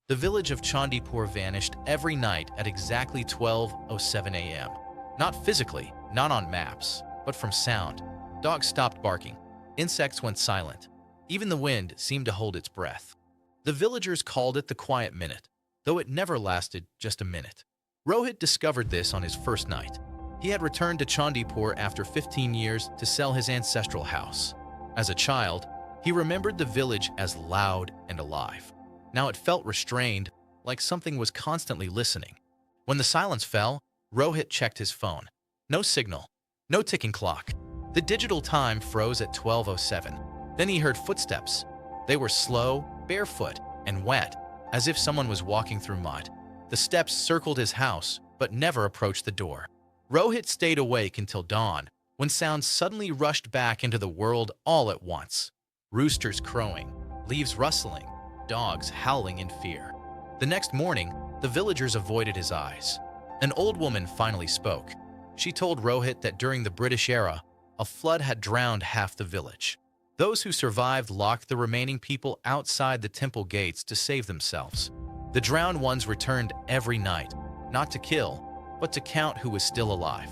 The village of Chandipur vanished every night at exactly 12:07 a.m. Not physically, not on maps, but from sound. Dogs stopped barking. Insects went silent. Even the wind seemed to hold its breath. The villagers called it the Quiet Minute, though it never lasted just a minute. Rohit discovered this on his first night. He had returned to Chandipur after 15 years to sell his ancestral house. As a child, he remembered the village as loud and alive. Now it felt restrained, like something was constantly listening. When the silence fell, Rohit checked his phone. No signal, no ticking clock. The digital time froze at 12:07. Then he heard footsteps. They were slow, barefoot, and wet, as if someone was walking through mud. The steps circled his house, but never approached the door. Rohit stayed awake until dawn, when sounds suddenly rushed back into the world all at once. Roosters crowing, leaves rustling, dogs howling in fear. The next morning, the villagers avoided his eyes. An old woman finally spoke. She told Rohit that during the British era, a flood had drowned half the village. Those who survived locked the remaining people outside the temple gates to save themselves. The drowned ones returned every night, not to kill, but to count who was still alive.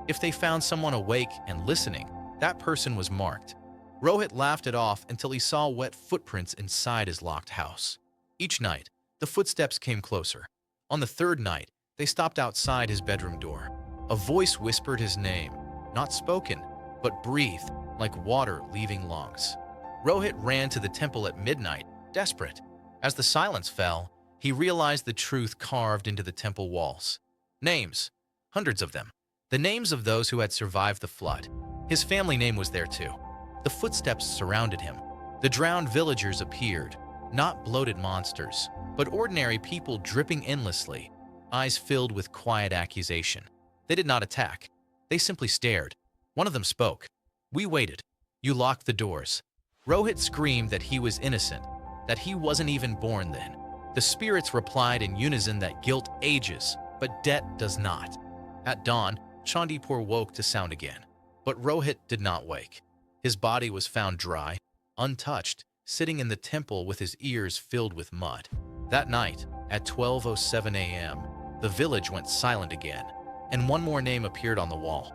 If they found someone awake and listening, that person was marked. Rohit laughed it off until he saw wet footprints inside his locked house. Each night, the footsteps came closer. On the third night, they stopped outside his bedroom door. A voice whispered his name, not spoken, but breathed like water leaving lungs. Rohit ran to the temple at midnight, desperate. As the silence fell, he realized the truth carved into the temple walls. Names, hundreds of them. The names of those who had survived the flood. His family name was there too. The footsteps surrounded him. The drowned villagers appeared, not bloated monsters, but ordinary people dripping endlessly, eyes filled with quiet accusation. They did not attack. They simply stared. One of them spoke. "We waited. You locked the doors." Rohit screamed that he was innocent, that he wasn't even born then. The spirits replied in unison that guilt ages, but debt does not. At dawn, Chandipur woke to sound again. But Rohit did not wake. His body was found dry, untouched, sitting in the temple with his ears filled with mud. That night, at 12:07 a.m., the village went silent again, and one more name appeared on the wall.